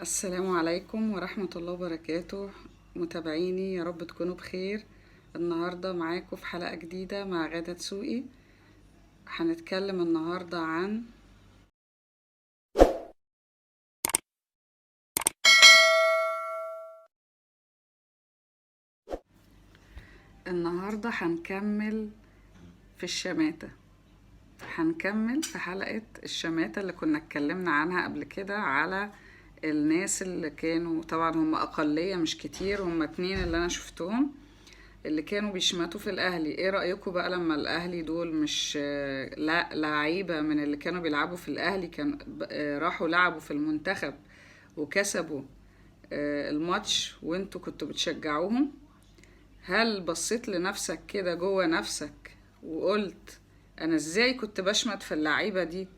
السلام عليكم ورحمة الله وبركاته. متابعيني يا رب تكونوا بخير. النهاردة معاكم في حلقة جديدة مع غادة دسوقي. هنتكلم النهاردة عن النهاردة هنكمل في الشماتة. هنكمل في حلقة الشماتة اللي كنا اتكلمنا عنها قبل كده، على الناس اللي كانوا، طبعا هم أقلية مش كتير، هم 2 اللي أنا شفتهم اللي كانوا بيشمتوا في الاهلي. ايه رأيكم بقى لما الاهلي دول مش لا لعيبة من اللي كانوا بيلعبوا في الاهلي كان راحوا لعبوا في المنتخب وكسبوا الماتش وانتوا كنتوا بتشجعوهم؟ هل بصيت لنفسك كده جوه نفسك وقلت انا ازاي كنت بشمت في اللعيبة دي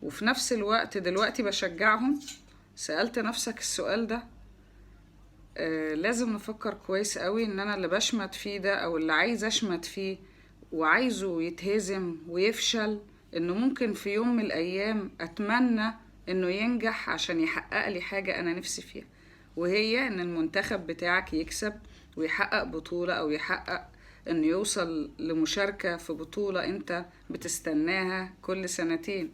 وفي نفس الوقت دلوقتي بشجعهم؟ سألت نفسك السؤال ده؟ لازم نفكر كويس قوي ان انا اللي بشمت فيه ده او اللي عايز اشمت فيه وعايزه يتهزم ويفشل، انه ممكن في يوم من الايام اتمنى انه ينجح عشان يحقق لي حاجة انا نفسي فيها، وهي ان المنتخب بتاعك يكسب ويحقق بطولة او يحقق انه يوصل لمشاركة في بطولة انت بتستناها كل سنتين.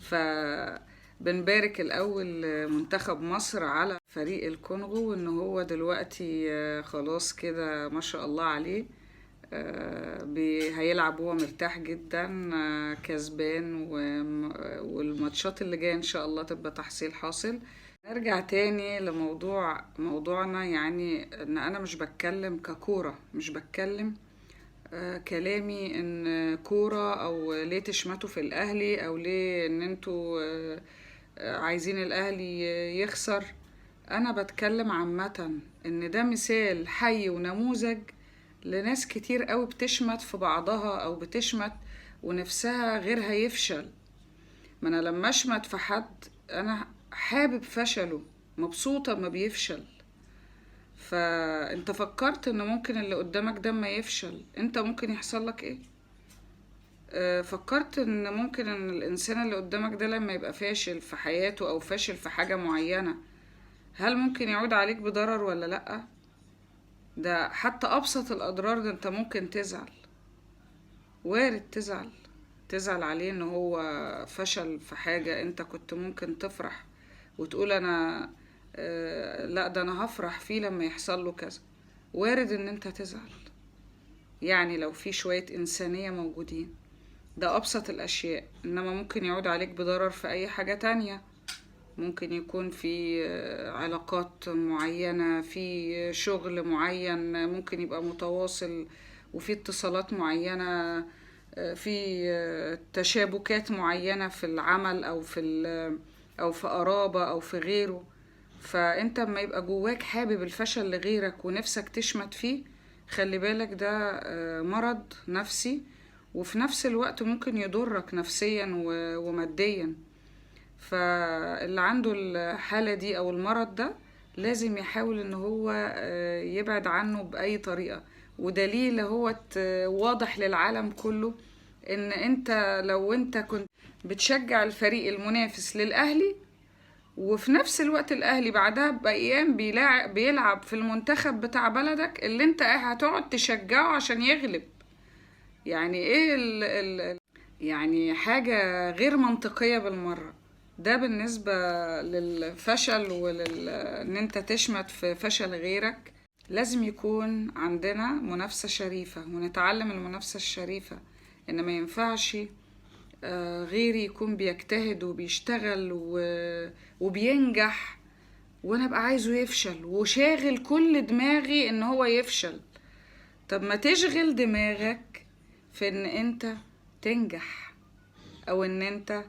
فبنبارك الأول منتخب مصر على فريق الكونغو، وإن هو دلوقتي خلاص كده ما شاء الله عليه. هيلعب هو مرتاح جدا، كسبان، والماتشات اللي جاية إن شاء الله تبقى تحصيل حاصل. نرجع تاني موضوعنا، يعني ان انا مش بتكلم ككورة، مش بتكلم كلامي ان كورة او ليه تشمتوا في الاهلي او ليه ان انتوا عايزين الاهلي يخسر. انا بتكلم عامة ان ده مثال حي ونموذج لناس كتير قوي بتشمت في بعضها او بتشمت ونفسها غيرها يفشل. ما انا لما اشمت في حد انا حابب فشله، مبسوطة ما بيفشل. فانت فكرت ان ممكن اللي قدامك ده ما يفشل انت ممكن يحصل لك ايه؟ فكرت ان ممكن ان الانسان اللي قدامك ده لما يبقى فاشل في حياته او فاشل في حاجة معينة، هل ممكن يعود عليك بضرر ولا لأ؟ ده حتى ابسط الاضرار ده انت ممكن تزعل، وارد تزعل عليه ان هو فشل في حاجة انت كنت ممكن تفرح وتقول انا لا ده انا هفرح فيه لما يحصل له كذا. وارد ان انت تزعل، يعني لو في شوية انسانية موجودين. ده ابسط الاشياء، انما ممكن يعود عليك بضرر في اي حاجة تانية. ممكن يكون في علاقات معينة، في شغل معين ممكن يبقى متواصل، وفي اتصالات معينة، في تشابكات معينة في العمل أو في قرابة أو في غيره. فأنت اما يبقى جواك حابب الفشل لغيرك ونفسك تشمت فيه، خلي بالك ده مرض نفسي، وفي نفس الوقت ممكن يضرك نفسيا وماديا. فاللي عنده الحالة دي أو المرض ده لازم يحاول ان هو يبعد عنه بأي طريقة. ودليل هو واضح للعالم كله، ان انت لو انت كنت بتشجع الفريق المنافس للأهلي وفي نفس الوقت الأهلي بعدها بأيام بيلعب في المنتخب بتاع بلدك اللي انت هتقعد تشجعه عشان يغلب، يعني ايه يعني حاجة غير منطقية بالمرة. ده بالنسبة للفشل ان انت تشمت في فشل غيرك. لازم يكون عندنا منافسة شريفة ونتعلم المنافسة الشريفة، ان ما ينفعش غيري يكون بيجتهد وبيشتغل وبينجح وانا ابقى عايزه يفشل وشاغل كل دماغي ان هو يفشل. طب ما تشغل دماغك في ان انت تنجح، او ان انت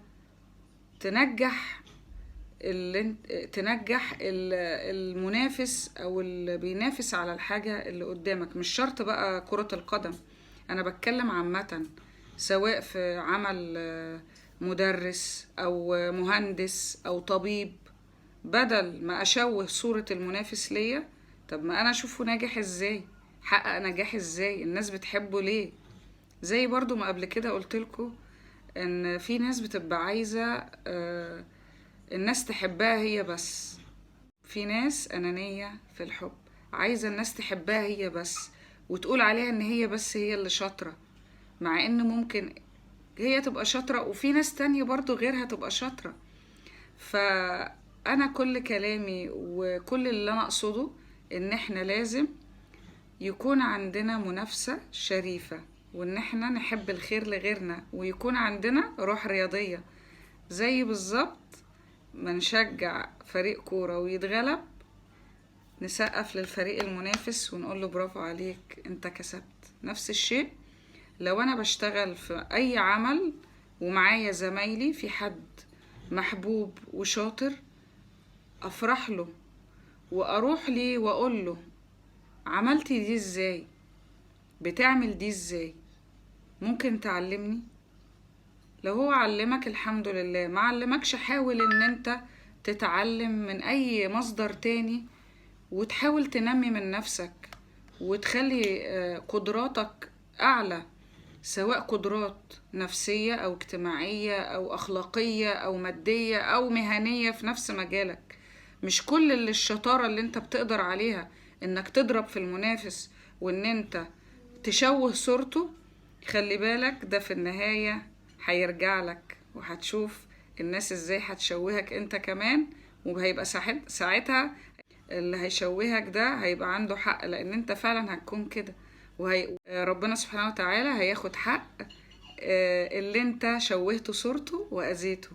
تنجح المنافس او اللي بينافس على الحاجة اللي قدامك. مش شرط بقى كرة القدم، انا بتكلم عامة، سواء في عمل مدرس او مهندس او طبيب. بدل ما اشوه صورة المنافس ليا، طب ما انا اشوفه ناجح ازاي، حقق نجاح ازاي، الناس بتحبه ليه. زي برضو ما قبل كده قلتلكوا ان في ناس بتبقى عايزة الناس تحبها هي بس. في ناس أنانية في الحب، عايزة الناس تحبها هي بس، وتقول عليها ان هي بس هي اللي شاطرة، مع ان ممكن هي تبقى شاطرة وفي ناس تانية برضو غيرها تبقى شاطرة. فأنا كل كلامي وكل اللي أنا أقصده إن إحنا لازم يكون عندنا منافسة شريفة، وإن إحنا نحب الخير لغيرنا، ويكون عندنا روح رياضية. زي بالظبط ما نشجع فريق كورة ويتغلب، نسقف للفريق المنافس ونقول له برافو عليك انت كسبت. نفس الشيء لو انا بشتغل في اي عمل ومعايا زمايلي في حد محبوب وشاطر، افرح له واروح ليه واقول له عملتي دي ازاي، بتعمل دي ازاي، ممكن تعلمني؟ لو هو علمك الحمد لله، ما علمكش حاول ان انت تتعلم من اي مصدر تاني، وتحاول تنمي من نفسك وتخلي قدراتك اعلى، سواء قدرات نفسية او اجتماعية او اخلاقية او مادية او مهنية في نفس مجالك. مش كل اللي الشطارة اللي انت بتقدر عليها انك تضرب في المنافس وان انت تشوه صورته. خلي بالك ده في النهاية هيرجع لك، وهتشوف الناس ازاي هتشوهك انت كمان، وهيبقى ساعتها اللي هيشوهك ده هيبقى عنده حق، لان انت فعلا هتكون كده. ربنا سبحانه وتعالى هياخد حق اللي انت شوهته صورته واذيته،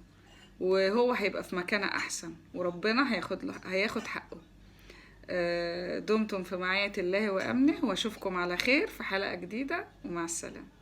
وهو هيبقى في مكانة احسن، وربنا هياخد حقه. دمتم في معية الله وامنه، واشوفكم على خير في حلقة جديدة، ومع السلامة.